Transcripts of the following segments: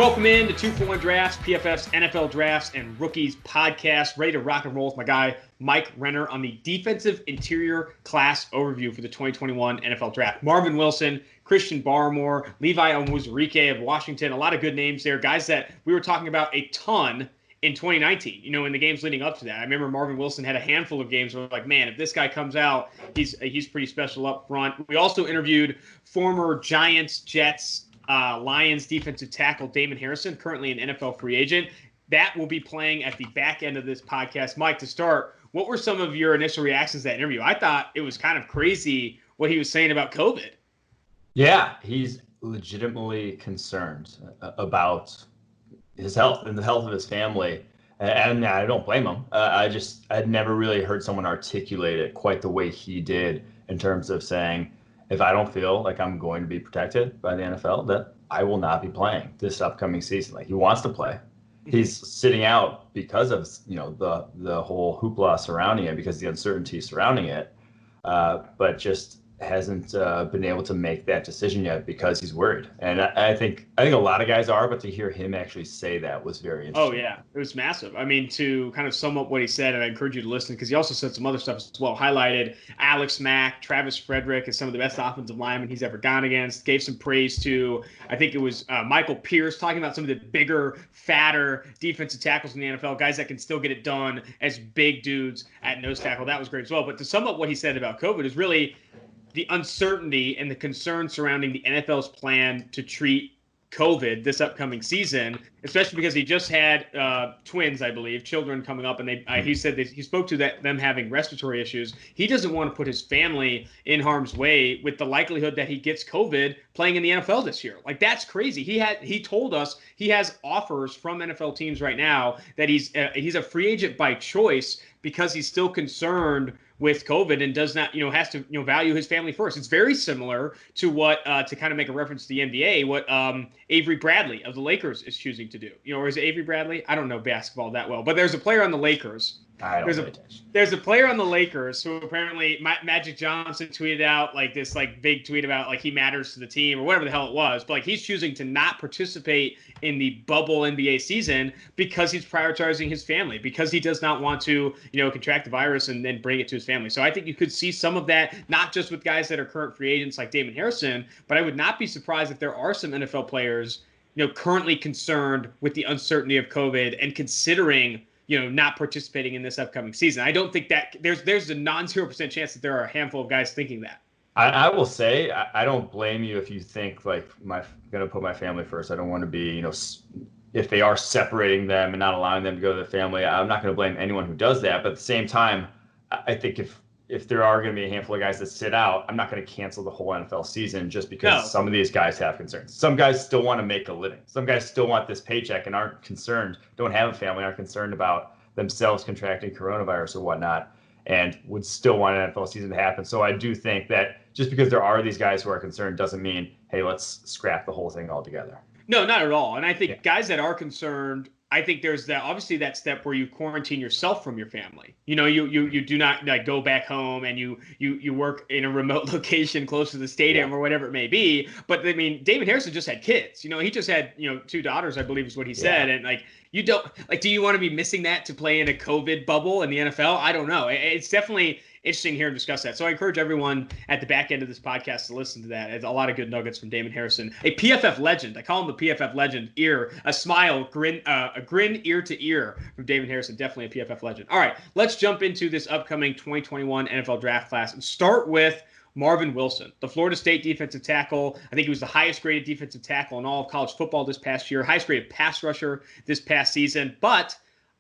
Welcome in to 2-for-1 Drafts, PFF's NFL Drafts and Rookies podcast. Ready to rock and roll with my guy, Mike Renner, on the defensive interior class overview for the 2021 NFL Draft. Marvin Wilson, Christian Barmore, Levi Onwuzurike of Washington. A lot of good names there. Guys that we were talking about a ton in 2019, in the games leading up to that. I remember Marvin Wilson had a handful of games where we're like, man, if this guy comes out, he's pretty special up front. We also interviewed former Giants, Jets, Lions defensive tackle Damon Harrison, currently an NFL free agent. That will be playing at the back end of this podcast. Mike, to start, what were some of your initial reactions to that interview? I thought it was kind of crazy what he was saying about COVID. Yeah, he's legitimately concerned about his health and the health of his family. And I don't blame him. I'd never really heard someone articulate it quite the way he did in terms of saying, if I don't feel like I'm going to be protected by the NFL, that I will not be playing this upcoming season. Like, he wants to play. He's sitting out because of, the whole hoopla surrounding it, because of the uncertainty surrounding it, but just hasn't been able to make that decision yet because he's worried. And I think a lot of guys are, but to hear him actually say that was very interesting. Oh, yeah. It was massive. I mean, to kind of sum up what he said, and I encourage you to listen, because he also said some other stuff as well, highlighted Alex Mack, Travis Frederick as some of the best offensive linemen he's ever gone against, gave some praise to, I think it was Michael Pierce, talking about some of the bigger, fatter defensive tackles in the NFL, guys that can still get it done as big dudes at nose tackle. That was great as well. But to sum up what he said about COVID is really the uncertainty and the concern surrounding the NFL's plan to treat COVID this upcoming season, especially because he just had twins, I believe, children coming up, and he said that he spoke to them having respiratory issues. He doesn't want to put his family in harm's way with the likelihood that he gets COVID playing in the NFL this year. Like, that's crazy. He told us he has offers from NFL teams right now that he's a free agent by choice because he's still concerned with COVID and does not, has to, value his family first. It's very similar to what, to kind of make a reference to the NBA, what Avery Bradley of the Lakers is choosing to do. Or is it Avery Bradley? I don't know basketball that well, but there's a player on the Lakers. There's a player on the Lakers who apparently Magic Johnson tweeted out like this big tweet about like he matters to the team or whatever the hell it was, but like he's choosing to not participate in the bubble NBA season because he's prioritizing his family, because he does not want to contract the virus and then bring it to his family. So I think you could see some of that, not just with guys that are current free agents like Damon Harrison, but I would not be surprised if there are some NFL players currently concerned with the uncertainty of COVID and considering not participating in this upcoming season. I don't think that there's a non-0% chance that there are a handful of guys thinking that. I will say, I don't blame you if you think like I'm going to put my family first. I don't want to be, if they are separating them and not allowing them to go to their family, I'm not going to blame anyone who does that. But at the same time, I think if there are going to be a handful of guys that sit out, I'm not going to cancel the whole NFL season just because some of these guys have concerns. Some guys still want to make a living. Some guys still want this paycheck and aren't concerned, don't have a family, aren't concerned about themselves contracting coronavirus or whatnot, and would still want an NFL season to happen. So I do think that just because there are these guys who are concerned doesn't mean, hey, let's scrap the whole thing altogether. No, not at all. And I think guys that are concerned, I think there's obviously that step where you quarantine yourself from your family. You do not like go back home and you work in a remote location close to the stadium or whatever it may be. But I mean, David Harrison just had kids. He just had 2 daughters, I believe is what he said. And like, you don't like, do you want to be missing that to play in a COVID bubble in the NFL? I don't know. It's definitely interesting here to discuss that. So I encourage everyone at the back end of this podcast to listen to that. It's a lot of good nuggets from Damon Harrison, a PFF legend. I call him the PFF legend. A smile, grin, a grin ear to ear from Damon Harrison. Definitely a PFF legend. All right, let's jump into this upcoming 2021 NFL draft class and start with Marvin Wilson, the Florida State defensive tackle. I think he was the highest graded defensive tackle in all of college football this past year, highest graded pass rusher this past season. But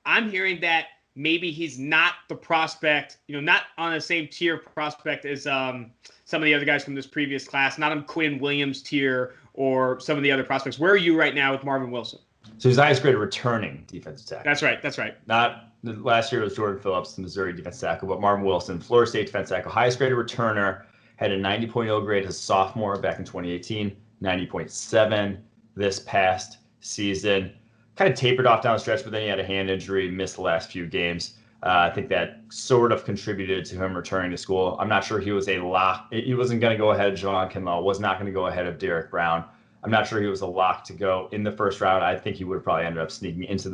I'm hearing that maybe he's not the prospect, not on the same tier prospect as some of the other guys from this previous class, not on Quinn Williams tier or some of the other prospects. Where are you right now with Marvin Wilson? So he's the highest graded returning defensive tackle. That's right. Not last year it was Jordan Phillips, the Missouri defensive tackle, but Marvin Wilson, Florida State defensive tackle, highest graded returner, had a 90.0 grade as sophomore back in 2018, 90.7 this past season. Kind of tapered off down the stretch, but then he had a hand injury, missed the last few games. I think that sort of contributed to him returning to school. I'm not sure he was a lock. He wasn't going to go ahead of Javon Kinlaw, was not going to go ahead of Derek Brown. I'm not sure he was a lock to go in the first round. I think he would have probably ended up sneaking into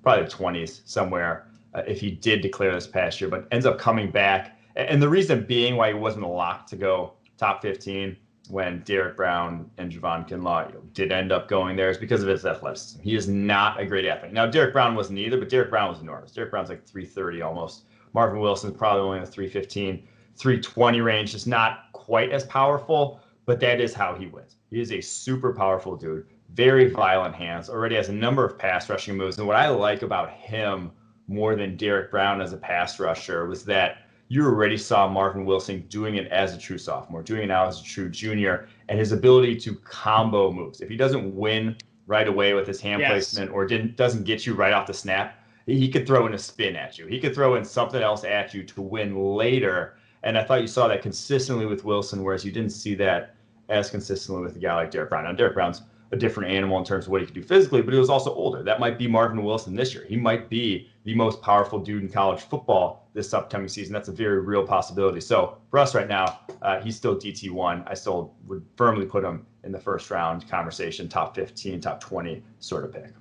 probably the 20s somewhere if he did declare this past year, but ends up coming back. And the reason being why he wasn't a lock to go top 15 when Derrick Brown and Javon Kinlaw did end up going there is because of his athleticism. He is not a great athlete. Now, Derrick Brown wasn't either, but Derrick Brown was enormous. Derrick Brown's like 330 almost. Marvin Wilson's probably only in the 315, 320 range. Just not quite as powerful, but that is how he wins. He is a super powerful dude, very violent hands, already has a number of pass rushing moves. And what I like about him more than Derrick Brown as a pass rusher was that you already saw Marvin Wilson doing it as a true sophomore, doing it now as a true junior, and his ability to combo moves. If he doesn't win right away with his hand placement or doesn't get you right off the snap, he could throw in a spin at you. He could throw in something else at you to win later. And I thought you saw that consistently with Wilson, whereas you didn't see that as consistently with a guy like Derrick Brown. Now, Derrick Brown's a different animal in terms of what he could do physically, but he was also older. That might be Marvin Wilson this year. He might be the most powerful dude in college football this upcoming season. That's a very real possibility. So for us right now, he's still DT1. I still would firmly put him in the first round conversation, top 15, top 20 sort of pick.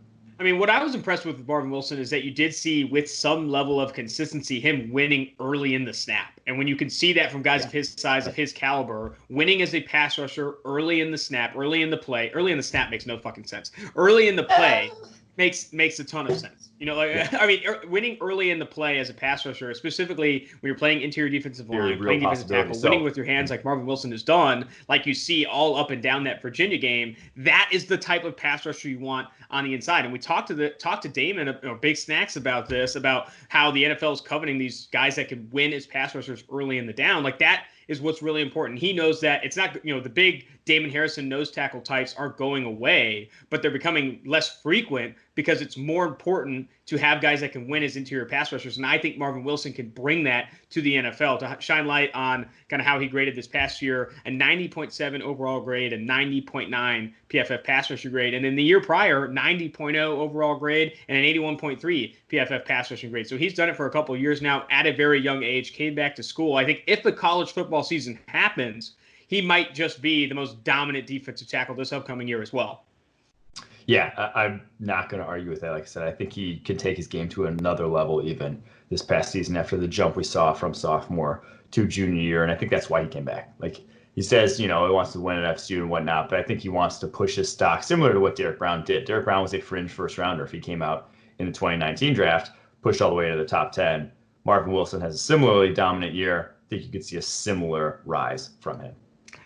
I mean, what I was impressed with Marvin Wilson is that you did see with some level of consistency him winning early in the snap. And when you can see that from guys of his size, of his caliber, winning as a pass rusher early in the snap, early in the play, early in the snap makes no fucking sense. Early in the play makes a ton of sense. You know, like, I mean, winning early in the play as a pass rusher, specifically when you're playing interior defensive line, playing defensive tackle, winning with your hands like Marvin Wilson has done, like you see all up and down that Virginia game, that is the type of pass rusher you want on the inside. And we talked to Damon, Big Snacks, about this, about how the NFL is coveting these guys that can win as pass rushers early in the down. Like that is what's really important. He knows that it's not, the big Damon Harrison nose tackle types aren't going away, but they're becoming less frequent because it's more important to have guys that can win as interior pass rushers. And I think Marvin Wilson can bring that to the NFL to shine light on kind of how he graded this past year, a 90.7 overall grade, a 90.9 PFF pass rusher grade. And in the year prior, 90.0 overall grade and an 81.3 PFF pass rushing grade. So he's done it for a couple of years now at a very young age, came back to school. I think if the college football season happens, he might just be the most dominant defensive tackle this upcoming year as well. Yeah, I'm not going to argue with that. Like I said, I think he can take his game to another level even this past season after the jump we saw from sophomore to junior year. And I think that's why he came back. Like he says, he wants to win at FSU and whatnot, but I think he wants to push his stock similar to what Derrick Brown did. Derrick Brown was a fringe first rounder if he came out in the 2019 draft, pushed all the way to the top 10. Marvin Wilson has a similarly dominant year. I think you could see a similar rise from him.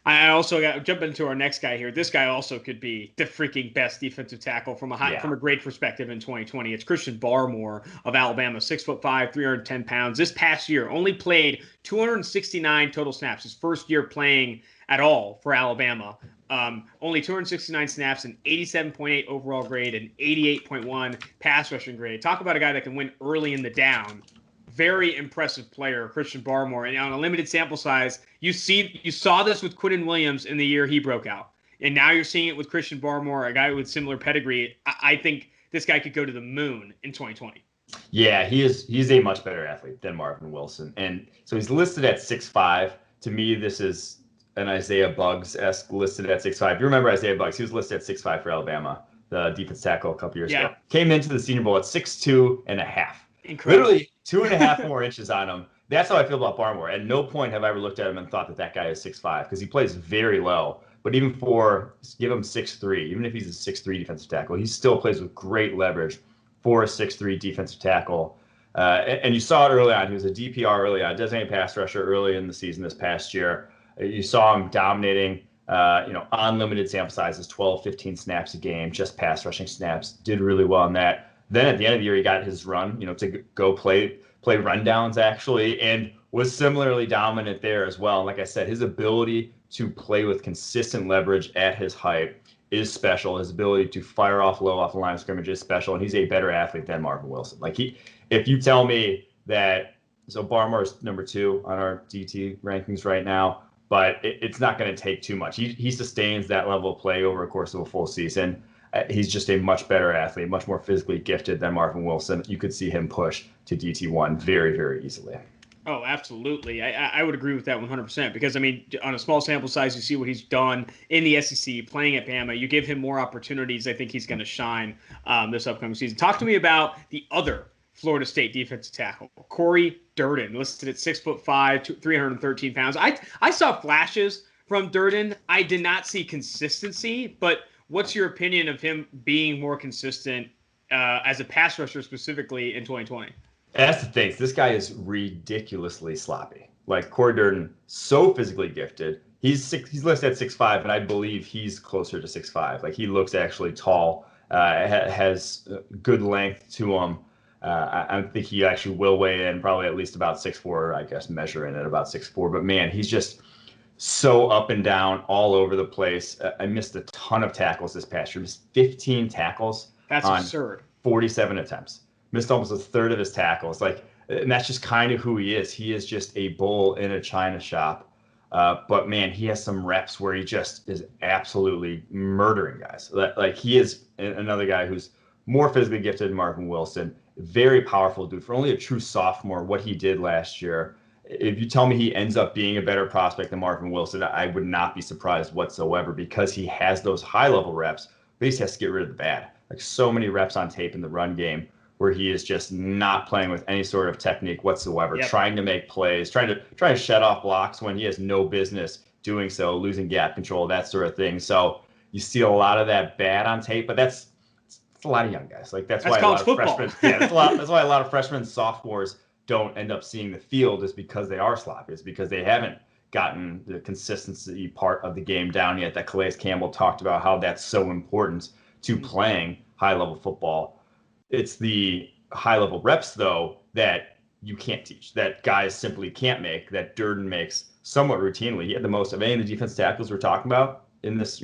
I also got to jump into our next guy here. This guy also could be the freaking best defensive tackle from a great perspective in 2020. It's Christian Barmore of Alabama, 6'5", 310 pounds. This past year, only played 269 total snaps. His first year playing at all for Alabama. Only 269 snaps, an 87.8 overall grade, an 88.1 pass rushing grade. Talk about a guy that can win early in the down. Very impressive player, Christian Barmore. And on a limited sample size, you saw this with Quinnen Williams in the year he broke out. And now you're seeing it with Christian Barmore, a guy with similar pedigree. I think this guy could go to the moon in 2020. Yeah, he's a much better athlete than Marvin Wilson. And so he's listed at 6'5". To me, this is an Isaiah Buggs-esque listed at 6'5". You remember Isaiah Buggs? He was listed at 6'5" for Alabama, the defense tackle a couple years ago. Came into the Senior Bowl at 6'2 and a half. Incredible. Literally 2.5 more inches on him. That's how I feel about Barmore. At no point have I ever looked at him and thought that guy is 6'5", because he plays very low. But even give him 6'3", even if he's a 6'3 defensive tackle, he still plays with great leverage for a 6'3 defensive tackle. And you saw it early on. He was a DPR early on, designated pass rusher early in the season this past year. You saw him dominating, on limited sample sizes, 12, 15 snaps a game, just pass rushing snaps, did really well on that. Then at the end of the year, he got his run, to go play rundowns actually, and was similarly dominant there as well. And like I said, his ability to play with consistent leverage at his height is special. His ability to fire off low off the line of scrimmage is special, and he's a better athlete than Marvin Wilson. If you tell me that, so Barmore's number 2 on our DT rankings right now, but it's not going to take too much. He sustains that level of play over the course of a full season. He's just a much better athlete, much more physically gifted than Marvin Wilson. You could see him push to DT1 very, very easily. Oh, absolutely. I would agree with that 100% because, I mean, on a small sample size, you see what he's done in the SEC, playing at Bama. You give him more opportunities. I think he's going to shine this upcoming season. Talk to me about the other Florida State defensive tackle, Cory Durden, listed at 6'5", 313 pounds. I saw flashes from Durden. I did not see consistency, but what's your opinion of him being more consistent as a pass rusher specifically in 2020? That's the thing. This guy is ridiculously sloppy. Like Cory Durden, so physically gifted. He's listed at 6'5", and I believe he's closer to 6'5". Like he looks actually tall, has good length to him. I think he actually will weigh in probably at least about 6'4", I guess, measuring at about 6'4". But man, he's just so up and down all over the place. I missed a ton of tackles this past year. Missed 15 tackles. That's absurd. 47 attempts. Missed almost a third of his tackles. And that's just kind of who he is. He is just a bull in a china shop. But man, he has some reps where he just is absolutely murdering guys. Like he is another guy who's more physically gifted than Marvin Wilson. Very powerful dude. For only a true sophomore, what he did last year, if you tell me he ends up being a better prospect than Marvin Wilson, I would not be surprised whatsoever because he has those high-level reps, but he just has to get rid of the bad. Like so many reps on tape in the run game where he is just not playing with any sort of technique whatsoever, trying to make plays, trying to shut off blocks when he has no business doing so, losing gap control, that sort of thing. So you see a lot of that bad on tape, but that's a lot of young guys. Like that's why a lot of freshmen, that's why a lot of freshmen and sophomores don't end up seeing the field is because they are sloppy. It's because they haven't gotten the consistency part of the game down yet that Calais Campbell talked about, how that's so important to playing high-level football. It's the high-level reps, though, that you can't teach, that guys simply can't make, that Durden makes somewhat routinely. He had the most of any of the defense tackles we're talking about in this,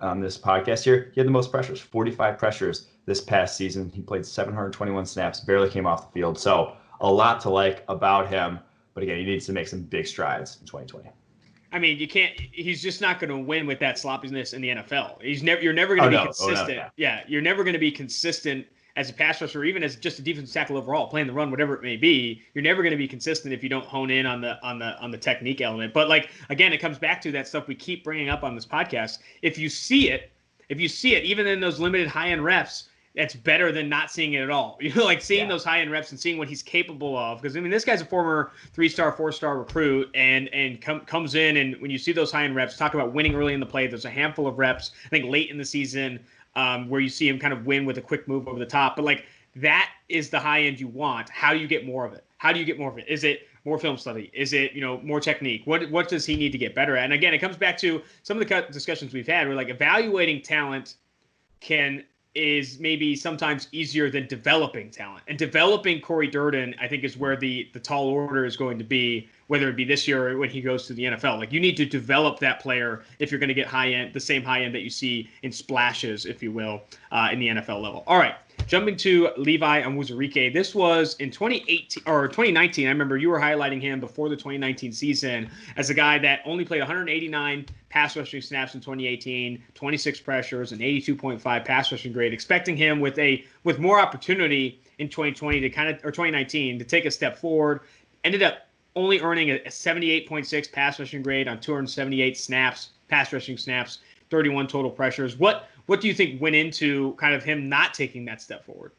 on this podcast here. He had the most pressures, 45 pressures this past season. He played 721 snaps, barely came off the field. So a lot to like about him. But again, he needs to make some big strides in 2020. I mean, you can't. He's just not going to win with that sloppiness in the NFL. You're never going to be consistent. You're never going to be consistent as a pass rusher, or even as just a defensive tackle overall, playing the run, whatever it may be. You're never going to be consistent if you don't hone in on the technique element. But again, it comes back to that stuff we keep bringing up on this podcast. If you see it, even in those limited high-end reps, that's better than not seeing it at all. Seeing those high-end reps and seeing what he's capable of. Because, I mean, this guy's a former 3-star, 4-star recruit and comes in, and when you see those high-end reps, talk about winning early in the play, there's a handful of reps, I think, late in the season where you see him kind of win with a quick move over the top. But, that is the high-end you want. How do you get more of it? Is it more film study? Is it, more technique? What does he need to get better at? And, again, it comes back to some of the discussions we've had where, evaluating talent is maybe sometimes easier than developing talent. And developing Cory Durden, I think, is where the tall order is going to be, whether it be this year or when he goes to the NFL. You need to develop that player if you're going to get the same high end that you see in splashes, if you will, in the NFL level. All right, jumping to Levi Onwuzurike. This was in 2018 or 2019. I remember you were highlighting him before the 2019 season as a guy that only played 189 pass rushing snaps in 2018, 26 pressures, an 82.5 pass rushing grade. Expecting him with more opportunity in 2020 or 2019 to take a step forward. Ended up only earning a 78.6 pass rushing grade on 278 snaps, pass rushing snaps, 31 total pressures. What do you think went into kind of him not taking that step forward?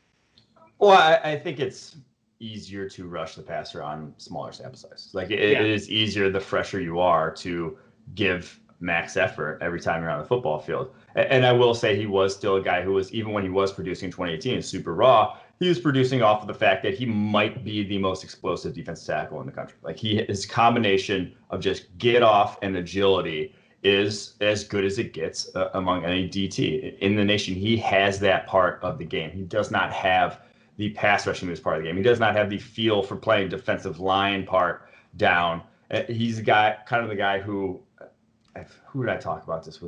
Well, I think it's easier to rush the passer on smaller sample sizes. It is easier the fresher you are to give max effort every time you're on the football field. And I will say he was still a guy who was, even when he was producing in 2018, super raw, he was producing off of the fact that he might be the most explosive defensive tackle in the country. His combination of just get off and agility is as good as it gets among any DT in the nation. He has that part of the game. He does not have the pass rushing moves part of the game. He does not have the feel for playing defensive line part down. He's a guy, kind of the guy who did I talk about this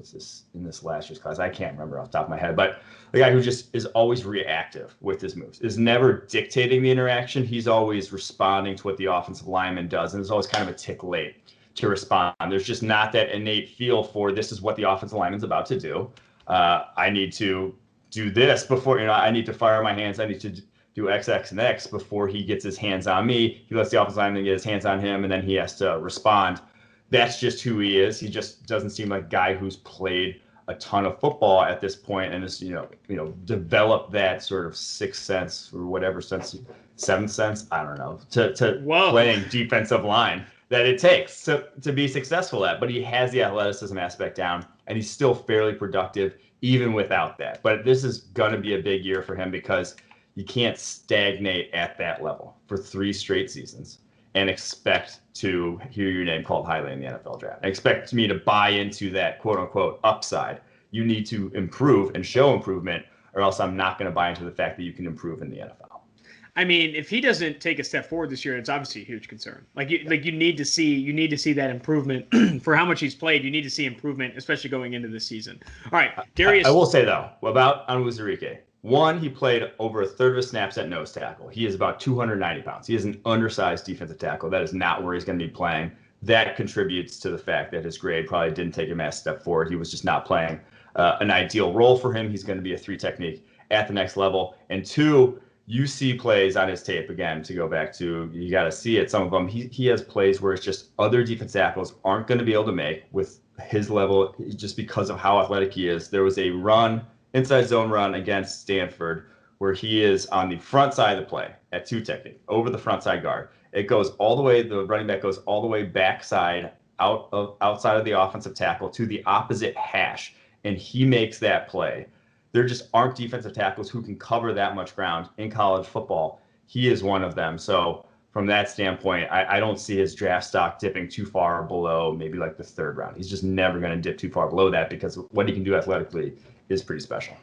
in this last year's class? I can't remember off the top of my head, but the guy who just is always reactive with his moves, is never dictating the interaction. He's always responding to what the offensive lineman does, and is always kind of a tick late to respond. There's just not that innate feel for this is what the offensive lineman's about to do. I need to do this before, I need to fire my hands. I need to do X, X, and X before he gets his hands on me. He lets the offensive lineman get his hands on him, and then he has to respond. That's just who he is. He just doesn't seem like a guy who's played a ton of football at this point and has, developed that sort of sixth sense or whatever sense, seventh sense, I don't know, to playing defensive line that it takes to be successful at. But he has the athleticism aspect down, and he's still fairly productive even without that. But this is going to be a big year for him because you can't stagnate at that level for 3 straight seasons and expect to hear your name called highly in the NFL draft. Expect me to buy into that quote unquote upside. You need to improve and show improvement, or else I'm not going to buy into the fact that you can improve in the NFL. I mean, if he doesn't take a step forward this year, it's obviously a huge concern. You need to see that improvement for how much he's played. You need to see improvement, especially going into this season. All right, Darius. I will say though about Onwuzurike. One, he played over a third of his snaps at nose tackle. He is about 290 pounds. He is an undersized defensive tackle. That is not where he's going to be playing. That contributes to the fact that his grade probably didn't take him a step forward. He was just not playing an ideal role for him. He's going to be a 3 technique at the next level. And 2, you see plays on his tape, again, to go back to, you got to see it. Some of them, he has plays where it's just other defense tackles aren't going to be able to make with his level just because of how athletic he is. There was a inside zone run against Stanford where he is on the front side of the play at 2 technique over the front side guard. It goes all the way, the running back goes all the way backside outside of the offensive tackle to the opposite hash, and he makes that play. There just aren't defensive tackles who can cover that much ground in college football. He is one of them. So from that standpoint, I don't see his draft stock dipping too far below maybe like the 3rd round. He's just never going to dip too far below that because what he can do athletically is pretty special.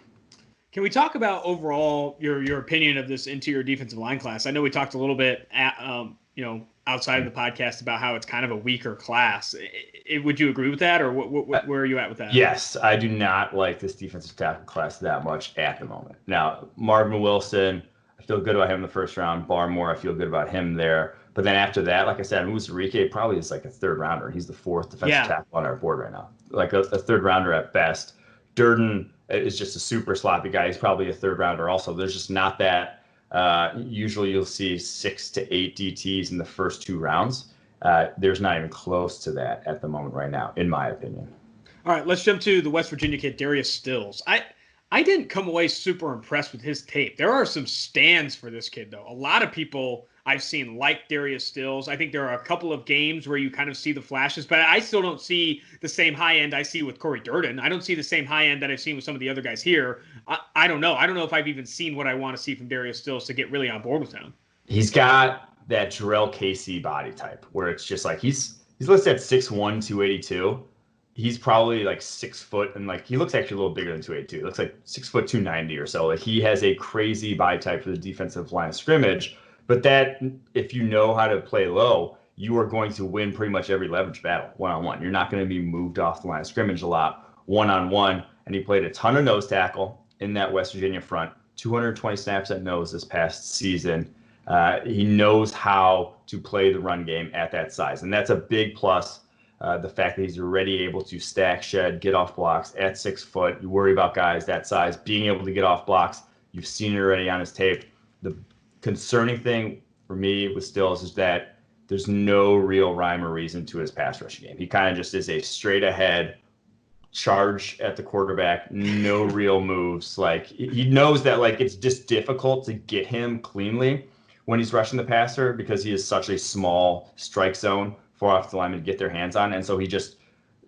Can we talk about overall your opinion of this interior defensive line class? I know we talked a little bit outside of the podcast about how it's kind of a weaker class. Would you agree with that, or where are you at with that? Yes, I do not like this defensive tackle class that much at the moment. Now, Marvin Wilson, I feel good about him in the 1st round. Barmore, I feel good about him there. But then after that, like I said, Onwuzurike probably is like a 3rd rounder. He's the 4th defensive tackle on our board right now, like a 3rd rounder at best. Durden is just a super sloppy guy. He's probably a 3rd rounder also. There's just not that. Usually you'll see 6 to 8 DTs in the first 2 rounds. There's not even close to that at the moment right now, in my opinion. All right, let's jump to the West Virginia kid, Darius Stills. I didn't come away super impressed with his tape. There are some stands for this kid, though. A lot of people I've seen like Darius Stills. I think there are a couple of games where you kind of see the flashes, but I still don't see the same high end I see with Cory Durden. I don't see the same high end that I've seen with some of the other guys here. I don't know. I don't know if I've even seen what I want to see from Darius Stills to get really on board with him. He's got that Jarrell Casey body type where it's just like he's listed at 6'1", 282. He's probably like 6 foot, and like he looks actually a little bigger than 282. He looks like 6 foot 290 or so. Like he has a crazy body type for the defensive line of scrimmage. But that, if you know how to play low, you are going to win pretty much every leverage battle one-on-one. You're not going to be moved off the line of scrimmage a lot one-on-one. And he played a ton of nose tackle in that West Virginia front, 220 snaps at nose this past season. He knows how to play the run game at that size. And that's a big plus. The fact that he's already able to stack, shed, get off blocks at 6 foot. You worry about guys that size being able to get off blocks. You've seen it already on his tape. The concerning thing for me with Stills is that there's no real rhyme or reason to his pass rushing game. He kind of just is a straight ahead charge at the quarterback, no real moves. Like he knows that like it's just difficult to get him cleanly when he's rushing the passer because he is such a small strike zone for offensive linemen to get their hands on. And so he just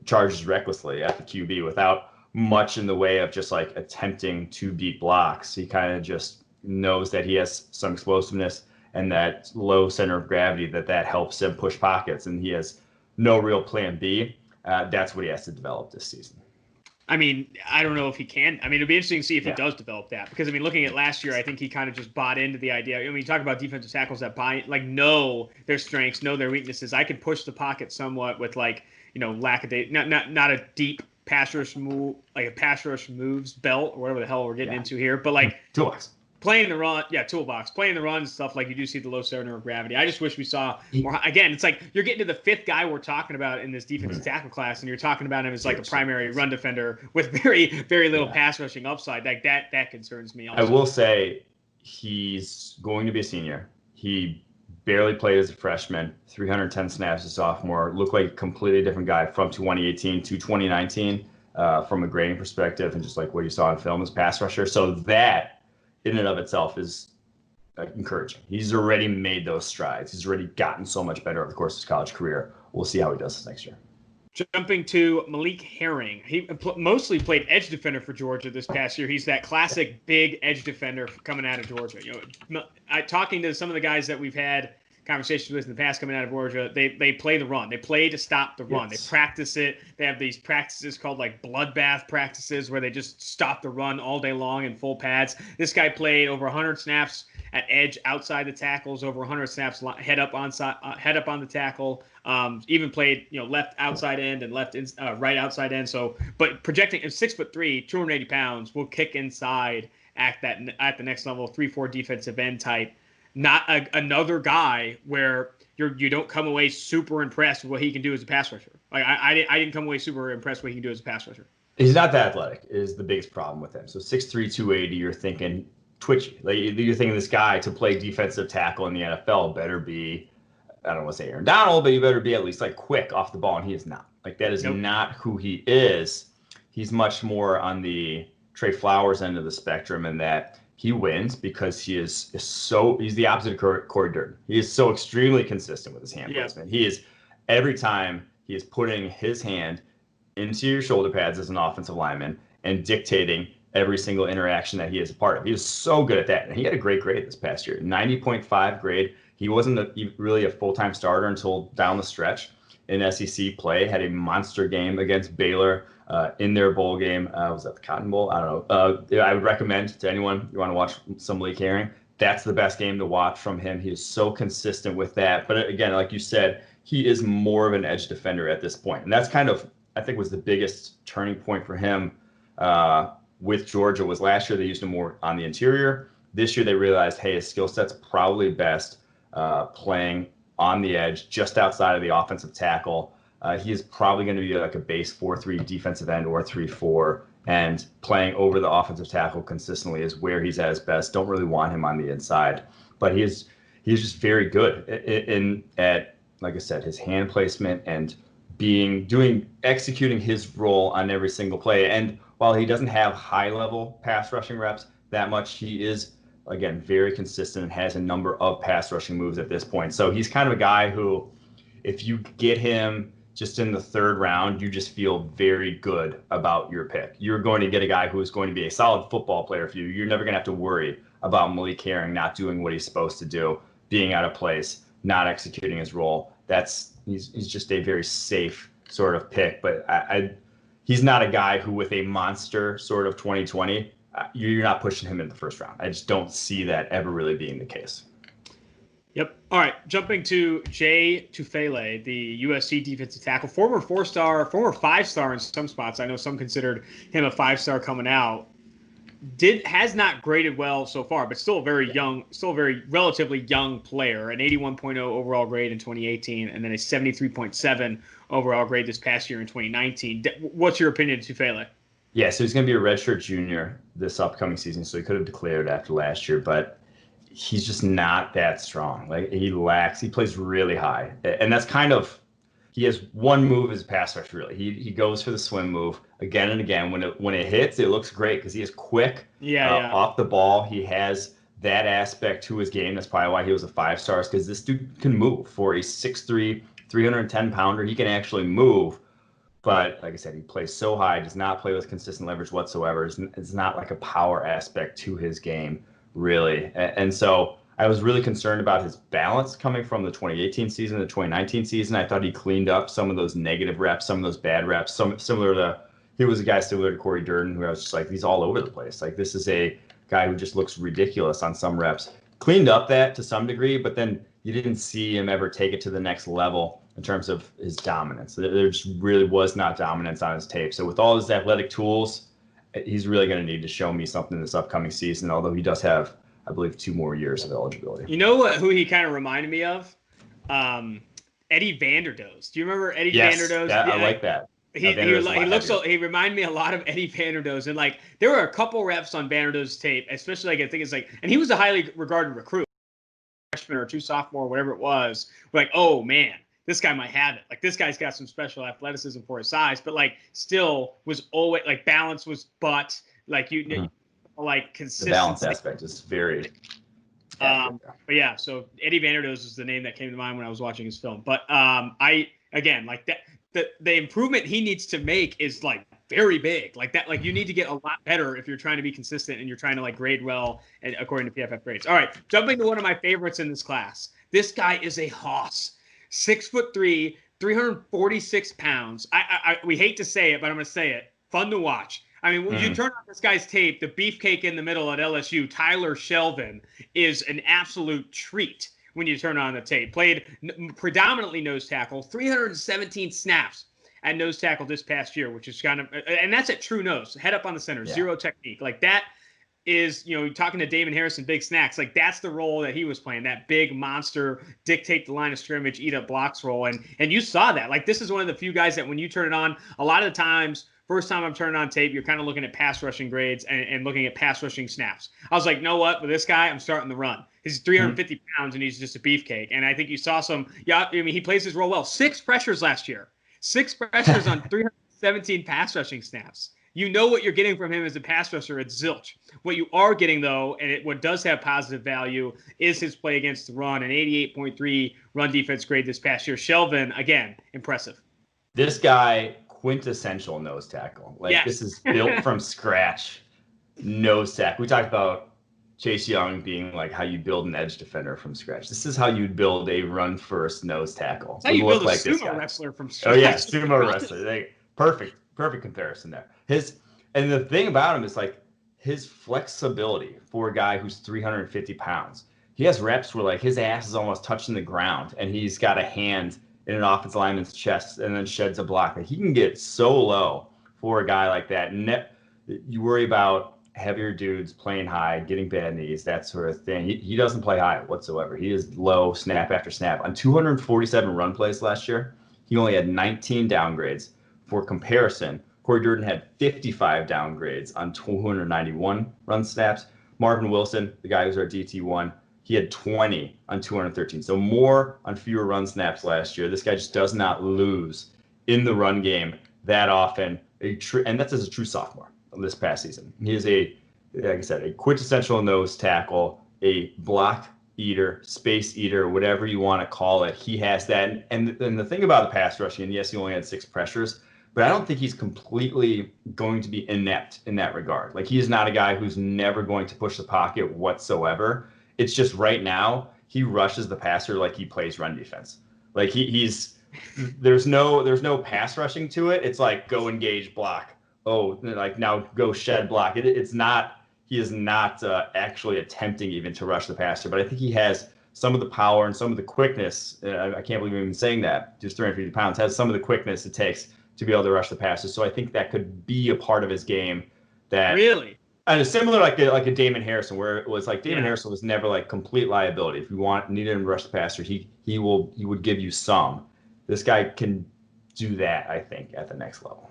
charges recklessly at the QB without much in the way of just like attempting to beat blocks. He kind of just knows that he has some explosiveness and that low center of gravity that helps him push pockets, and he has no real plan B. That's what he has to develop this season. I mean, I don't know if he can. I mean, it'll be interesting to see if he does develop that because, I mean, looking at last year, I think he kind of just bought into the idea. I mean, you talk about defensive tackles that know their strengths, know their weaknesses. I can push the pocket somewhat with not a deep pass rush move, like a pass rush moves belt or whatever the hell we're getting into here, but like toolbox. Playing the run, toolbox. Playing the run stuff like you do see the low center of gravity. I just wish we saw more. Again, it's like you're getting to the 5th guy we're talking about in this defensive tackle class, and you're talking about him as like a primary run defender with very, very little pass rushing upside. Like that concerns me also. I will say He's going to be a senior. He barely played as a freshman, 310 snaps as a sophomore, looked like a completely different guy from 2018 to 2019 from a grading perspective and just like what you saw in film as pass rusher. So that in and of itself is encouraging. He's already made those strides. He's already gotten so much better over the course of his college career. We'll see how he does this next year. Jumping to Malik Herring. He mostly played edge defender for Georgia this past year. He's that classic big edge defender coming out of Georgia. Talking to some of the guys that we've had conversations with in the past coming out of Georgia, they play the run. They play to stop the run. Yes. They practice it. They have these practices called like bloodbath practices where they just stop the run all day long in full pads. This guy played over 100 snaps at edge outside the tackles, over 100 snaps head up on the tackle. Even played left outside end and right outside end. So, but projecting at 6'3", 280 pounds, will kick inside at the next level, 3-4 defensive end type. Not another guy where you don't come away super impressed with what he can do as a pass rusher. Like I didn't come away super impressed with what he can do as a pass rusher. He's not that athletic is the biggest problem with him. So 6'3", 280, you're thinking twitchy. Like you're thinking this guy to play defensive tackle in the NFL better be, I don't want to say Aaron Donald, but you better be at least like quick off the ball, and he is not. Like that is not who he is. He's much more on the Trey Flowers end of the spectrum in that he wins because he's the opposite of Cory Durden. He is so extremely consistent with his hand placement. He is every time he is putting his hand into your shoulder pads as an offensive lineman and dictating every single interaction that he is a part of. He is so good at that. And he had a great grade this past year, 90.5 grade. He wasn't really a full-time starter until down the stretch in SEC play. Had a monster game against Baylor in their bowl game. Was that the Cotton Bowl? I don't know. I would recommend to anyone you want to watch some Malik Herring. That's the best game to watch from him. He is so consistent with that. But again, like you said, he is more of an edge defender at this point. And that's kind of, I think, was the biggest turning point for him with Georgia was last year they used him more on the interior. This year they realized, hey, his skill set's probably best playing on the edge, just outside of the offensive tackle. He is probably going to be like a base 4-3 defensive end or 3-4, and playing over the offensive tackle consistently is where he's at his best. Don't really want him on the inside, but he's just very good at, like I said, his hand placement and executing his role on every single play. And while he doesn't have high-level pass rushing reps that much, he is, again, very consistent and has a number of pass rushing moves at this point. So he's kind of a guy who, if you get him just in the third round, you just feel very good about your pick. You're going to get a guy who is going to be a solid football player for you. You're never going to have to worry about Malik Herring not doing what he's supposed to do, being out of place, not executing his role. He's just a very safe sort of pick. But he's not a guy who, with a monster sort of 2020, you're not pushing him in the first round. I just don't see that ever really being the case. Yep. All right. Jumping to Jay Tufele, the USC defensive tackle, former 4-star, former 5-star in some spots. I know some considered him a 5-star coming out. Has not graded well so far, but still a very relatively young player. An 81.0 overall grade in 2018, and then a 73.7 overall grade this past year in 2019. What's your opinion of Tufele? Yeah, so he's going to be a redshirt junior this upcoming season, so he could have declared after last year, but he's just not that strong. Like he plays really high. And that's he has one move as a pass rusher, really. He goes for the swim move again and again. When it hits, it looks great because he is quick off the ball. He has that aspect to his game. That's probably why he was a 5-star, because this dude can move. For a 6'3", 310-pounder, he can actually move. But like I said, he plays so high, does not play with consistent leverage whatsoever. It's not like a power aspect to his game, really. And so I was really concerned about his balance coming from the 2018 season to the 2019 season. I thought he cleaned up some of those negative reps, some of those bad reps. He was a guy similar to Cory Durden, who I was just like, he's all over the place. Like, this is a guy who just looks ridiculous on some reps. Cleaned up that to some degree, but then you didn't see him ever take it to the next level in terms of his dominance. There just really was not dominance on his tape. So with all his athletic tools, he's really going to need to show me something this upcoming season, although he does have, I believe, 2 more years of eligibility. You know who he kind of reminded me of? Eddie Vanderdoes. Do you remember Eddie Vanderdoes? Yeah, I like that. He reminded me a lot of Eddie Vanderdoes, and like there were a couple reps on Vanderdoes' tape, especially like I think it's like, and he was a highly regarded recruit, freshman or 2 sophomore, whatever it was. We're like, oh man, this guy might have it. Like this guy's got some special athleticism for his size, but like still was always like balance was like like consistency. The balance aspect is very. But yeah, so Eddie Vanderdoes is the name that came to mind when I was watching his film. But again, like that. The improvement he needs to make is like very big, like that. Like you need to get a lot better if you're trying to be consistent and you're trying to like grade well and according to PFF grades. All right, jumping to one of my favorites in this class. This guy is a hoss. 6'3", 346 pounds. We hate to say it, but I'm going to say it. Fun to watch. I mean, when you turn on this guy's tape, the beefcake in the middle at LSU, Tyler Shelvin, is an absolute treat. When you turn on the tape, played predominantly nose tackle, 317 snaps at nose tackle this past year, which is kind of, and that's at true nose, head up on the center, zero technique. Like that is, talking to Damon Harrison, big snacks, like that's the role that he was playing, that big monster, dictate the line of scrimmage, eat up blocks role. And you saw that. Like this is one of the few guys that when you turn it on, a lot of the times, first time I'm turning on tape, you're kind of looking at pass rushing grades and looking at pass rushing snaps. I was like, you know what? With this guy, I'm starting the run. He's 350 pounds and he's just a beefcake. And I think you saw he plays his role well. 6 pressures last year. 6 pressures on 317 pass rushing snaps. You know what you're getting from him as a pass rusher. It's zilch. What you are getting, though, and what does have positive value, is his play against the run, an 88.3 run defense grade this past year. Shelvin, again, impressive. This guy, quintessential nose tackle. This is built from scratch nose tackle. We talked about Chase Young being like how you build an edge defender from scratch. This is how you'd build a run first nose tackle. That's how you build a sumo wrestler from scratch. Oh yeah, sumo wrestler. Perfect comparison there. And the thing about him is like his flexibility for a guy who's 350 pounds. He has reps where like his ass is almost touching the ground and he's got a hand in an offensive lineman's chest and then sheds a block. Like he can get so low for a guy like that. You worry about heavier dudes playing high, getting bad knees, that sort of thing. He doesn't play high whatsoever. He is low snap after snap. On 247 run plays last year, he only had 19 downgrades. For comparison, Cory Durden had 55 downgrades on 291 run snaps. Marvin Wilson, the guy who's our DT1, he had 20 on 213. So more on fewer run snaps last year. This guy just does not lose in the run game that often. And that's as a true sophomore this past season. He is like I said, a quintessential nose tackle, a block eater, space eater, whatever you want to call it. He has that. And the thing about the pass rushing, and yes, he only had 6 pressures, but I don't think he's completely going to be inept in that regard. Like he is not a guy who's never going to push the pocket whatsoever. It's just right now he rushes the passer like he plays run defense. Like he's there's no pass rushing to it. It's like go engage block. Oh, like now go shed block. It's not. He is not actually attempting even to rush the passer. But I think he has some of the power and some of the quickness. I can't believe I'm even saying that. Just 350 pounds has some of the quickness it takes to be able to rush the passer. So I think that could be a part of his game. That really. And it's similar like a Damon Harrison, where it was like Damon Harrison was never like complete liability. If you needed him to rush the passer, he would give you some. This guy can do that, I think, at the next level.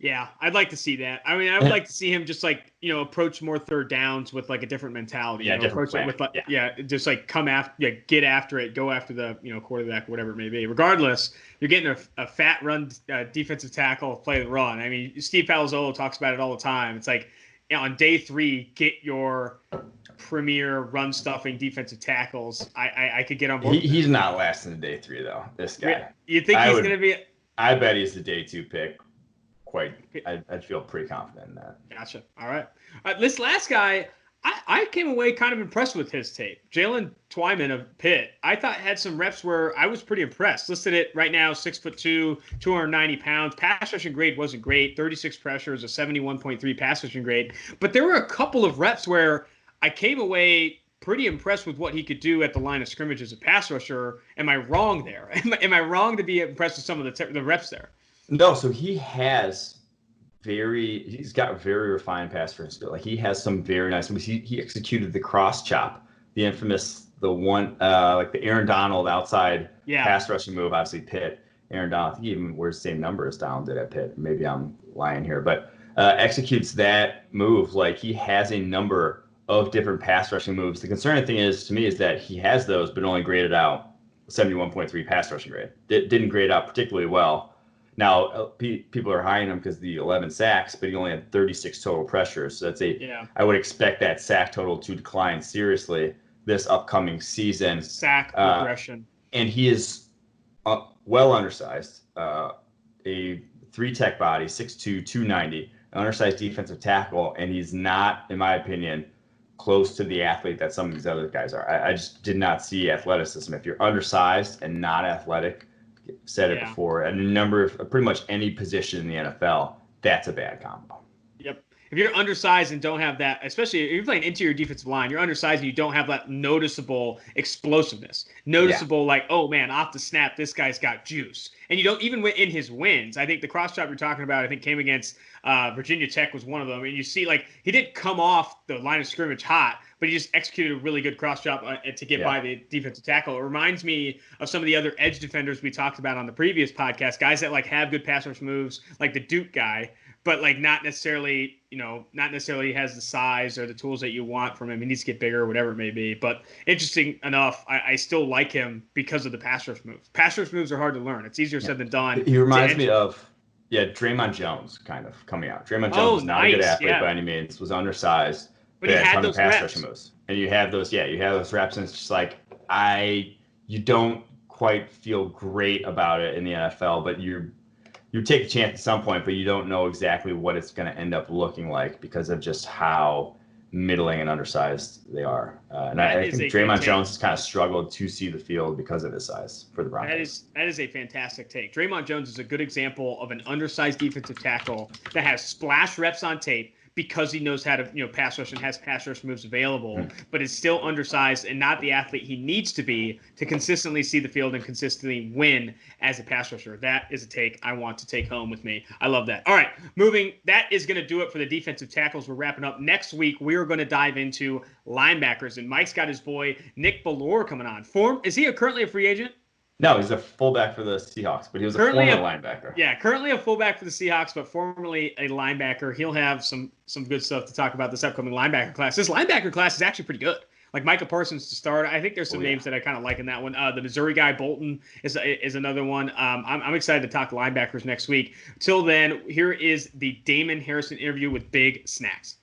Yeah, I'd like to see that. I mean, I would like to see him just like, approach more third downs with like a different mentality. Yeah, different plan. With just like come after, get after it, go after the, quarterback, whatever it may be. Regardless, you're getting a fat run defensive tackle, play the run. I mean, Steve Palazzolo talks about it all the time. It's like, on day 3, get your premier run stuffing defensive tackles. I could get on board. He's not lasting to day 3 though. This guy. You think he's going to be? I bet he's the day 2 pick. I'd feel pretty confident in that. Gotcha. All right. This last guy, I came away kind of impressed with his tape. Jaylen Twyman of Pitt, I thought had some reps where I was pretty impressed. Listed it right now, 6'2", 290 pounds. Pass rushing grade wasn't great. 36 pressures, a 71.3 pass rushing grade. But there were a couple of reps where I came away pretty impressed with what he could do at the line of scrimmage as a pass rusher. Am I wrong there? Am I wrong to be impressed with some of the reps there? No, so he's got very refined pass rushing skill. Like he has some very nice. He executed the cross chop, the infamous, the one like the Aaron Donald outside pass rushing move. Obviously, Pitt Aaron Donald. I think he even wears the same number as Donald did at Pitt. Maybe I'm lying here, but executes that move like he has a number of different pass rushing moves. The concerning thing is to me is that he has those, but only graded out 71.3 pass rushing grade. Didn't grade out particularly well. Now, people are high on him because of the 11 sacks, but he only had 36 total pressures. So I would expect that sack total to decline seriously this upcoming season. Sack regression. And he is well undersized, a 3-tech body, 6'2", 290, undersized defensive tackle, and he's not, in my opinion, close to the athlete that some of these other guys are. I just did not see athleticism. If you're undersized and not athletic, said it before, at a number of pretty much any position in the NFL, that's a bad combo. Yep. If you're undersized and don't have that, especially if you're playing interior defensive line, you're undersized and you don't have that noticeable explosiveness. Like, oh man, off the snap, this guy's got juice. And you don't even in his wins. I think the cross chop you're talking about, I think came against Virginia Tech was one of them. And you see, like, he didn't come off the line of scrimmage hot, but he just executed a really good cross chop to get by the defensive tackle. It reminds me of some of the other edge defenders we talked about on the previous podcast, guys that like have good pass rush moves, like the Duke guy, but like not necessarily has the size or the tools that you want from him. He needs to get bigger or whatever it may be. But interesting enough, I still like him because of the pass rush moves. Pass rush moves are hard to learn. It's easier said than done. He reminds me of Draymond Jones kind of coming out. Draymond Jones was not a good athlete by any means, was undersized. But he had those pass reps. Moves. And you have those reps, and it's just like you don't quite feel great about it in the NFL, but you take a chance at some point, but you don't know exactly what it's going to end up looking like because of just how middling and undersized they are. And I think Draymond Jones has kind of struggled to see the field because of his size for the Broncos. That is a fantastic take. Draymond Jones is a good example of an undersized defensive tackle that has splash reps on tape because he knows how to, pass rush and has pass rush moves available, but is still undersized and not the athlete he needs to be to consistently see the field and consistently win as a pass rusher. That is a take I want to take home with me. I love that. All right, that is going to do it for the defensive tackles. We're wrapping up. Next week, we're going to dive into linebackers, and Mike's got his boy Nick Bellore coming on. Is he currently a free agent? No, he's a fullback for the Seahawks, but he was former linebacker. Yeah, currently a fullback for the Seahawks, but formerly a linebacker. He'll have some good stuff to talk about this upcoming linebacker class. This linebacker class is actually pretty good. Like Micah Parsons to start. I think there's some names that I kind of like in that one. The Missouri guy, Bolton, is another one. I'm excited to talk linebackers next week. Till then, here is the Damon Harrison interview with Big Snacks.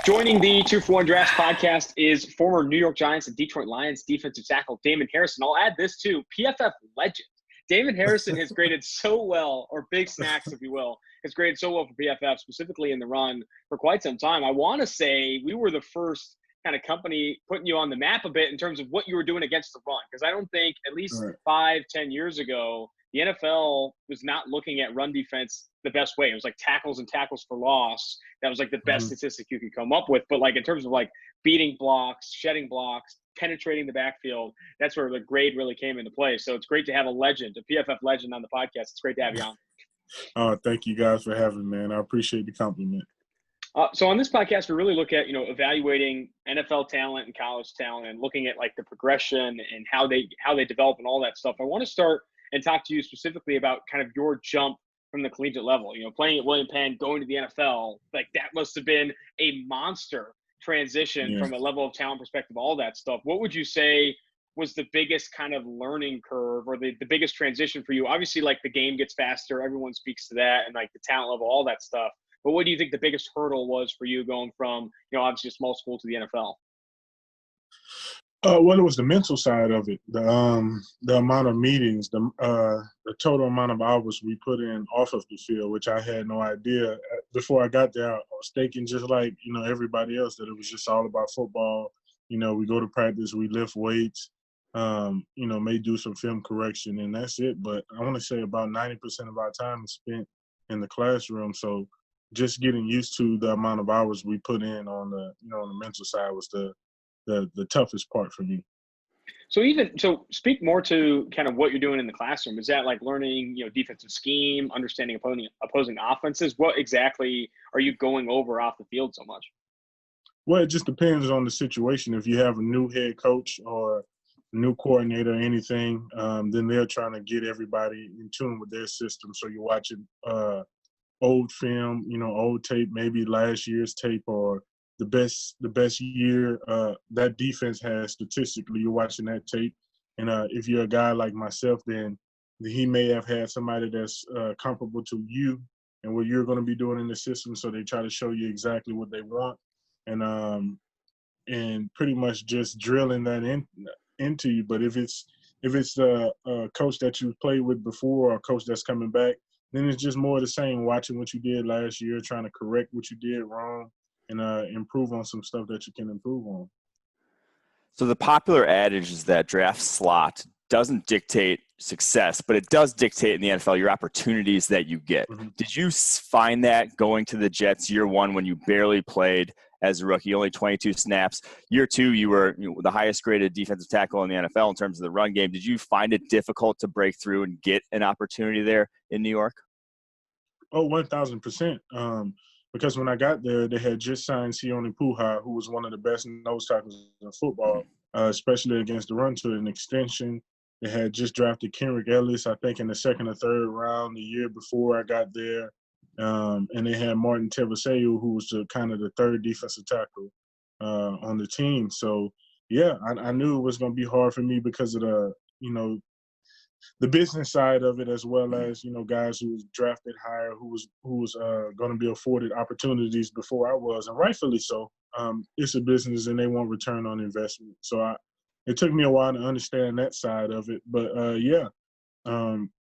Joining the 2-for-1 Drafts podcast is former New York Giants and Detroit Lions defensive tackle Damon Harrison. I'll add this too, PFF legend. Damon Harrison has graded so well, or Big Snacks, if you will, has graded so well for PFF, specifically in the run, for quite some time. I want to say we were the first kind of company putting you on the map a bit in terms of what you were doing against the run, because I don't think at least 5-10 years ago, the NFL was not looking at run defense the best way. It was like tackles and tackles for loss. That was like the best statistic you could come up with. But like in terms of like beating blocks, shedding blocks, penetrating the backfield, that's where the grade really came into play. So it's great to have a legend, a PFF legend on the podcast. It's great to have you on. Thank you guys for having me, man. I appreciate the compliment. So on this podcast, we really look at, evaluating NFL talent and college talent and looking at like the progression and how they develop and all that stuff. I want to start and talk to you specifically about kind of your jump from the collegiate level, playing at William Penn, going to the NFL. Like that must have been a monster transition from a level of talent perspective, all that stuff. What would you say was the biggest kind of learning curve or the biggest transition for you? Obviously, like the game gets faster. Everyone speaks to that and like the talent level, all that stuff. But what do you think the biggest hurdle was for you going from, obviously a small school to the NFL? Well, it was the mental side of it. The amount of meetings, the total amount of hours we put in off of the field, which I had no idea. Before I got there, I was thinking just like, everybody else, that it was just all about football. We go to practice, we lift weights, may do some film correction, and that's it. But I want to say about 90% of our time is spent in the classroom. So just getting used to the amount of hours we put in on the mental side was the toughest part for me. So speak more to kind of what you're doing in the classroom. Is that like learning, defensive scheme, understanding opposing offenses? What exactly are you going over off the field so much? Well, it just depends on the situation. If you have a new head coach or, new coordinator or anything, then they're trying to get everybody in tune with their system. So you're watching old film, old tape, maybe last year's tape or the best year that defense has statistically. You're watching that tape. And if you're a guy like myself, then he may have had somebody that's comparable to you and what you're going to be doing in the system. So they try to show you exactly what they want. And pretty much just drilling that into you. But if it's a coach that you played with before or a coach that's coming back, then it's just more of the same, watching what you did last year, trying to correct what you did wrong, and improve on some stuff that you can improve on. So the popular adage is that draft slot doesn't dictate success, but it does dictate in the NFL your opportunities that you get. Mm-hmm. Did you find that going to the Jets year one when you barely played as a rookie, only 22 snaps? Year two, you were the highest graded defensive tackle in the NFL in terms of the run game. Did you find it difficult to break through and get an opportunity there in New York? Oh, 1,000%. Because when I got there, they had just signed Sione Puha, who was one of the best nose tackles in football, especially against the run, to an extension. They had just drafted Kenrick Ellis, I think, in the second or third round the year before I got there. And they had Martin Tevaseu, who was kind of the third defensive tackle on the team. So, yeah, I knew it was going to be hard for me because of the business side of it, as well as, guys who was drafted higher, who was going to be afforded opportunities before I was, and rightfully so. It's a business and they want return on investment. So it took me a while to understand that side of it. But,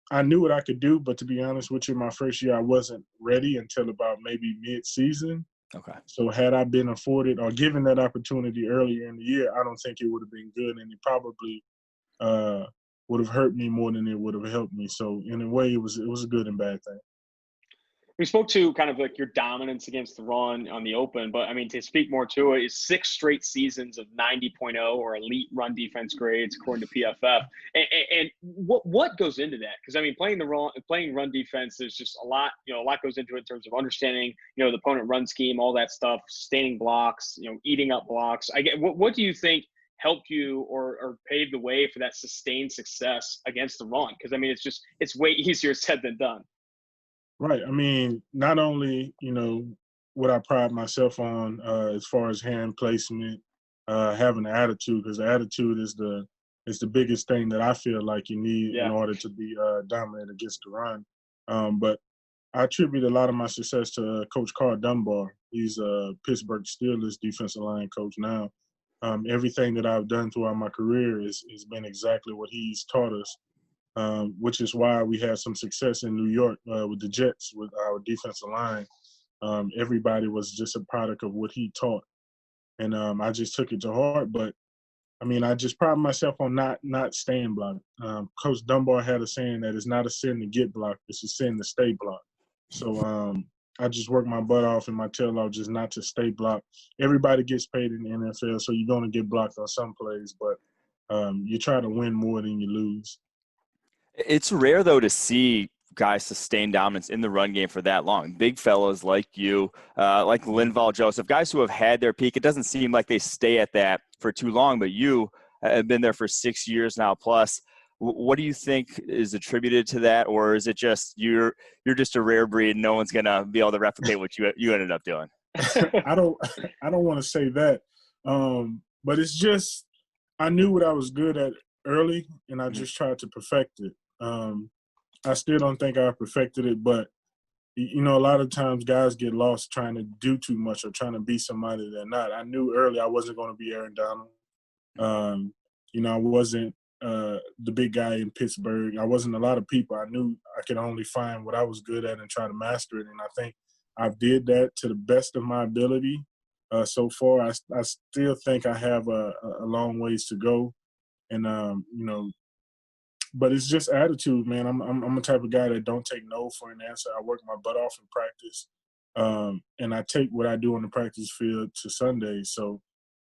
I knew what I could do, but to be honest with you, my first year I wasn't ready until about maybe mid-season. Okay. So had I been afforded or given that opportunity earlier in the year, I don't think it would have been good, and it probably would have hurt me more than it would have helped me. So in a way, it was a good and bad thing. We spoke to kind of like your dominance against the run on the open, but I mean, to speak more to it, is 6 straight seasons of 90.0 or elite run defense grades according to PFF. And what goes into that? Because I mean, playing run defense, there's just a lot goes into it in terms of understanding, the opponent run scheme, all that stuff, sustaining blocks, eating up blocks. What do you think helped you or paved the way for that sustained success against the run? Because I mean, it's way easier said than done. Right. I mean, not only, what I pride myself on as far as hand placement, having an attitude, because the attitude is the biggest thing that I feel like you need in order to be dominant against the run. But I attribute a lot of my success to Coach Cory Durden. He's a Pittsburgh Steelers defensive line coach now. Everything that I've done throughout my career has been exactly what he's taught us. Which is why we had some success in New York with the Jets, with our defensive line. Everybody was just a product of what he taught. And I just took it to heart. But, I mean, I just pride myself on not staying blocked. Coach Dunbar had a saying that it's not a sin to get blocked, it's a sin to stay blocked. So I just work my butt off and my tail off just not to stay blocked. Everybody gets paid in the NFL, so you're going to get blocked on some plays. But you try to win more than you lose. It's rare, though, to see guys sustain dominance in the run game for that long. Big fellas like you, like Linval Joseph, guys who have had their peak. It doesn't seem like they stay at that for too long, but you have been there for 6 years now plus. What do you think is attributed to that, or is it just you're just a rare breed and no one's going to be able to replicate what you ended up doing? I don't want to say that, but it's just I knew what I was good at early, and I just tried to perfect it. I still don't think I perfected it, but a lot of times guys get lost trying to do too much or trying to be somebody they're not. I knew early I wasn't going to be Aaron Donald. I wasn't the big guy in Pittsburgh. I wasn't a lot of people. I knew I could only find what I was good at and try to master it, and I think I did that to the best of my ability. So far, I still think I have a long ways to go, and but it's just attitude, man. I'm the type of guy that don't take no for an answer. I work my butt off in practice, and I take what I do on the practice field to Sunday. So,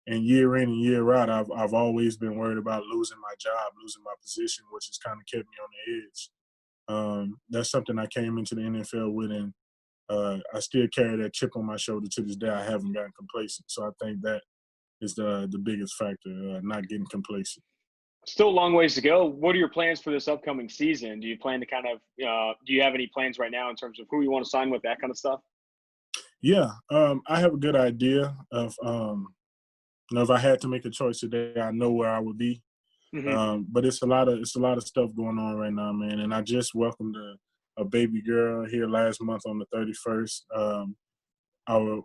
and year in and year out, I've always been worried about losing my job, losing my position, which has kind of kept me on the edge. That's something I came into the NFL with, and I still carry that chip on my shoulder to this day. I haven't gotten complacent, so I think that is the biggest factor, not getting complacent. Still a long ways to go. What are your plans for this upcoming season? Do you plan to kind of do you have any plans right now in terms of who you want to sign with, that kind of stuff? Yeah, I have a good idea of if I had to make a choice today, I know where I would be. Mm-hmm. But it's a lot of stuff going on right now, man. And I just welcomed a baby girl here last month on the 31st.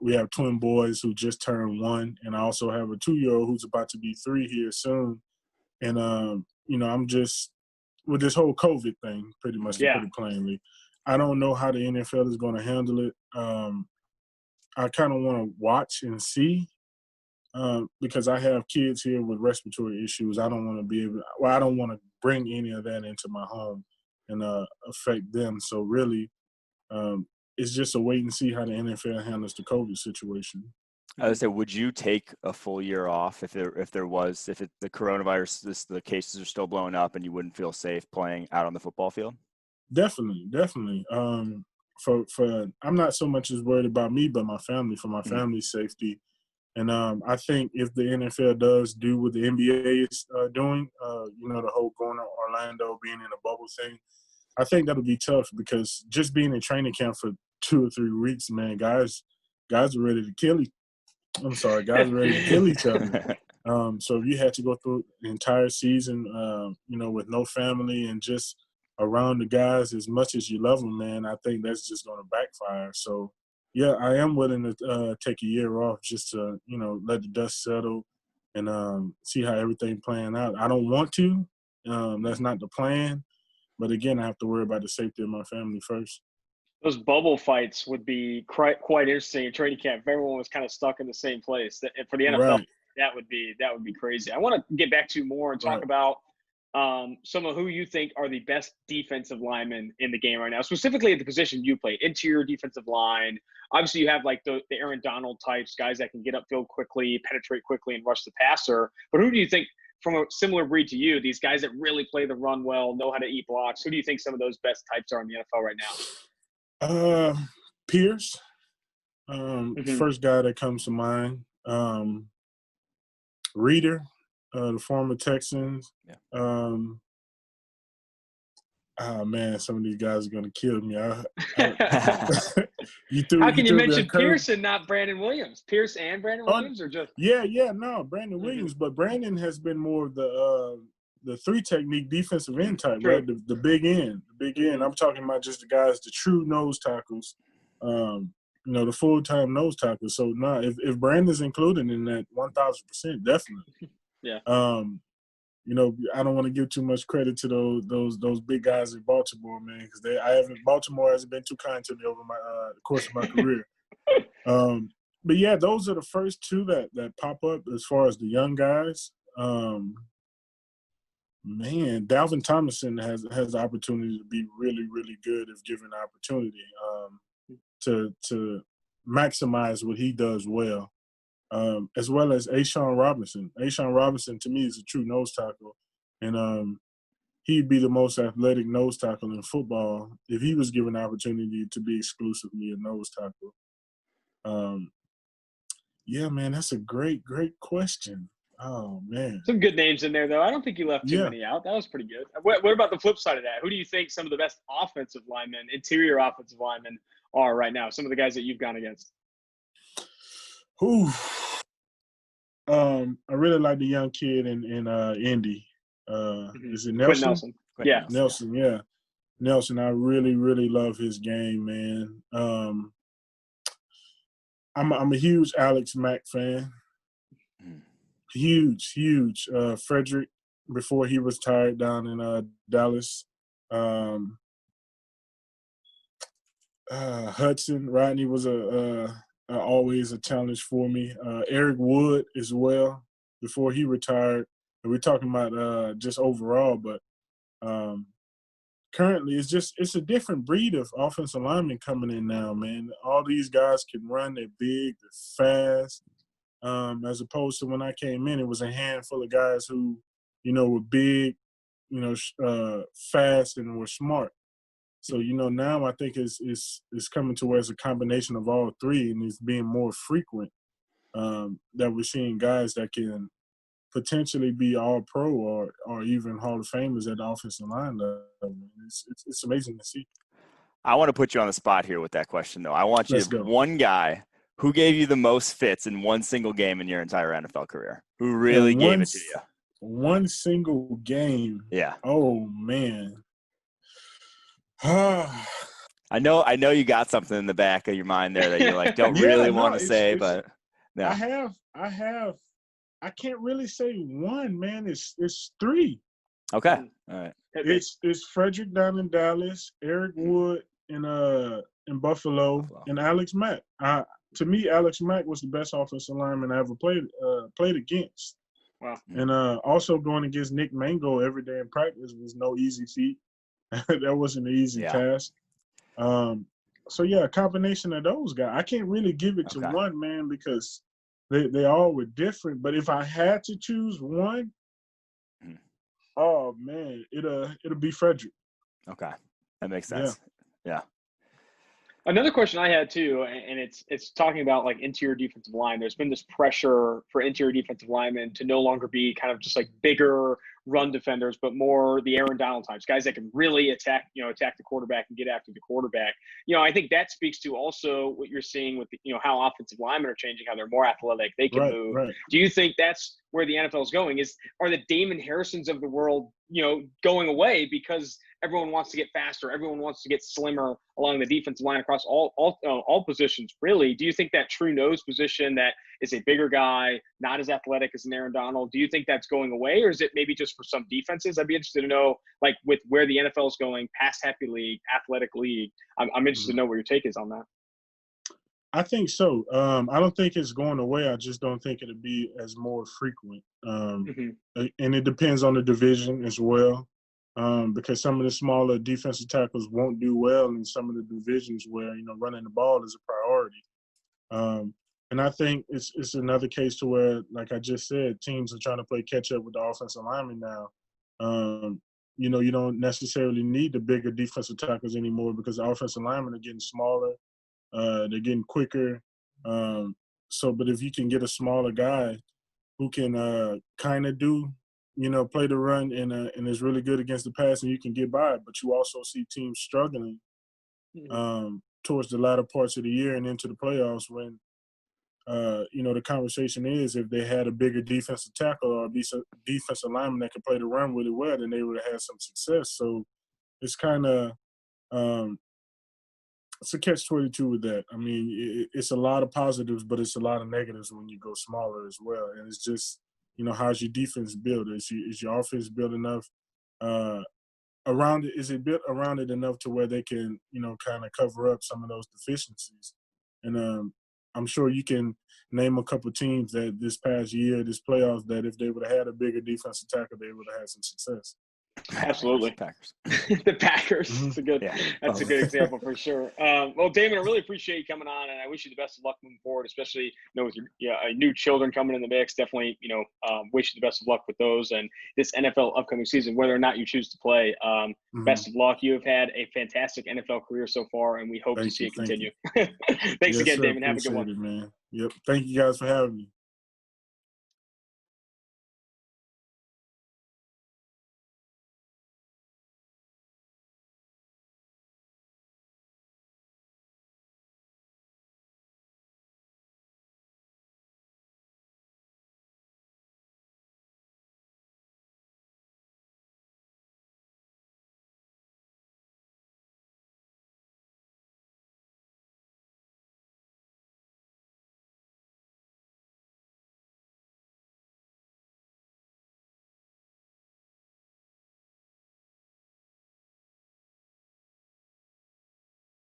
We have twin boys who just turned 1, and I also have a 2-year-old who's about to be 3 here soon. And I'm just with this whole COVID thing, pretty much, to put it plainly. I don't know how the NFL is going to handle it. I kind of want to watch and see. Because I have kids here with respiratory issues. I don't want to I don't want to bring any of that into my home and affect them. So really, it's just a wait and see how the NFL handles the COVID situation. I would say, would you take a full year off if the coronavirus, the cases are still blowing up and you wouldn't feel safe playing out on the football field? Definitely. For I'm not so much as worried about me, but my family, for my family's safety. And I think if the NFL does do what the NBA is doing, the whole going to Orlando, being in a bubble thing, I think that'll be tough because just being in training camp for 2 or 3 weeks, man, guys are ready to kill guys are ready to kill each other. So if you had to go through the entire season, with no family and just around the guys as much as you love them, man, I think that's just going to backfire. So, yeah, I am willing to take a year off just to, let the dust settle and see how everything playing out. I don't want to. That's not the plan. But, again, I have to worry about the safety of my family first. Those bubble fights would be quite interesting in training camp if everyone was kind of stuck in the same place. And for the NFL, Right. that would be crazy. I want to get back to more and talk about some of who you think are the best defensive linemen in the game right now, specifically at the position you play, interior defensive line. Obviously, you have like the Aaron Donald types, guys that can get upfield quickly, penetrate quickly, and rush the passer. But who do you think, from a similar breed to you, these guys that really play the run well, know how to eat blocks, who do you think some of those best types are in the NFL right now? Pierce, Mm-hmm. first guy that comes to mind. Reader, the former Texans. Yeah. Man, some of these guys are gonna kill me. How can you mention Pierce and not Brandon Williams? Pierce and Brandon Williams, or just? No, Brandon Williams. But Brandon has been more of the 3 technique defensive end type, True. right? The big end, I'm talking about just the guys, the true nose tackles. The full-time nose tackles. So if Brandon's included in that, 1,000%, definitely. Yeah. I don't want to give too much credit to those big guys in Baltimore, man, because Baltimore hasn't been too kind to me over the course of my career. But yeah, those are the first 2 that pop up as far as the young guys. Man, Dalvin Tomlinson has the opportunity to be really, really good if given the opportunity to maximize what he does well. As well as A'Shawn Robinson. A'Shawn Robinson, to me, is a true nose tackle. And he'd be the most athletic nose tackle in football if he was given the opportunity to be exclusively a nose tackle. Yeah, man, that's a great, great question. Oh, man. Some good names in there, though. I don't think you left too many out. That was pretty good. What about the flip side of that? Who do you think some of the best offensive linemen, interior offensive linemen, are right now? Some of the guys that you've gone against. Ooh. I really like the young kid in Indy. Is it Nelson? Nelson. Nelson, yeah. Nelson, I really, really love his game, man. I'm a huge Alex Mack fan. Huge. Frederick, before he retired down in Dallas. Hudson, Rodney was always a challenge for me. Eric Wood as well, before he retired. We're talking about just overall, but currently it's a different breed of offensive linemen coming in now, man. All these guys can run, they're big, they're fast. As opposed to when I came in, it was a handful of guys who, were big, fast and were smart. So, now I think it's coming to where it's a combination of all 3, and it's being more frequent that we're seeing guys that can potentially be all pro or even Hall of Famers at the offensive line level. It's amazing to see. I want to put you on the spot here with that question, though. I want you to one guy who gave you the most fits in one single game in your entire NFL career, who really gave it to you. One single game. Yeah. Oh man. I know you got something in the back of your mind there that you like don't really want to say, but no. I have. I can't really say one, man. It's three. Okay. All right. It's Frederick down in Dallas, Eric Wood in Buffalo, and Alex Mack. To me, Alex Mack was the best offensive lineman I ever played against. Wow. And also going against Nick Mango every day in practice was no easy feat. That wasn't an easy task. So yeah, a combination of those guys. I can't really give it to one, man, because they all were different. But if I had to choose one, oh man, it'll be Frederick. Okay, that makes sense. Yeah. Another question I had too, and it's talking about like interior defensive line. There's been this pressure for interior defensive linemen to no longer be kind of just like bigger run defenders, but more the Aaron Donald types, guys that can really attack the quarterback and get after the quarterback. I think that speaks to also what you're seeing with how offensive linemen are changing, how they're more athletic, they can move. Right. Do you think that's where the NFL is going? Are the Damon Harrisons of the world, going away because everyone wants to get faster, everyone wants to get slimmer along the defensive line across all positions, really? Do you think that true nose position that is a bigger guy, not as athletic as an Aaron Donald, do you think that's going away, or is it maybe just for some defenses? I'd be interested to know, like, with where the NFL is going, pass happy league, athletic league. I'm interested to know what your take is on that. I think so. I don't think it's going away. I just don't think it'll be as more frequent. And it depends on the division as well, because some of the smaller defensive tackles won't do well in some of the divisions where, running the ball is a priority. And I think it's another case to where, like I just said, teams are trying to play catch up with the offensive linemen now. You don't necessarily need the bigger defensive tackles anymore because the offensive linemen are getting smaller. They're getting quicker. But if you can get a smaller guy who can kind of do, play the run and is really good against the pass, and you can get by it. But you also see teams struggling towards the latter parts of the year and into the playoffs when, the conversation is if they had a bigger defensive tackle or a defensive lineman that could play the run really well, then they would have had some success. So it's kind of it's a catch-22 with that. I mean, it's a lot of positives, but it's a lot of negatives when you go smaller as well. And it's just, how's your defense built? Is your offense built enough around it? Is it built around it enough to where they can, kind of cover up some of those deficiencies? And I'm sure you can name a couple teams that this past year, this playoffs, that if they would have had a bigger defensive tackle, they would have had some success. Absolutely. Packers. The Packers. That's a good example for sure. Well, Damon, I really appreciate you coming on, and I wish you the best of luck moving forward, especially with your new children coming in the mix. Definitely, wish you the best of luck with those and this NFL upcoming season, whether or not you choose to play. Best of luck. You have had a fantastic NFL career so far, and we hope to see it continue. Thanks again, Damon. Have a good one. Man. Yep. Thank you guys for having me.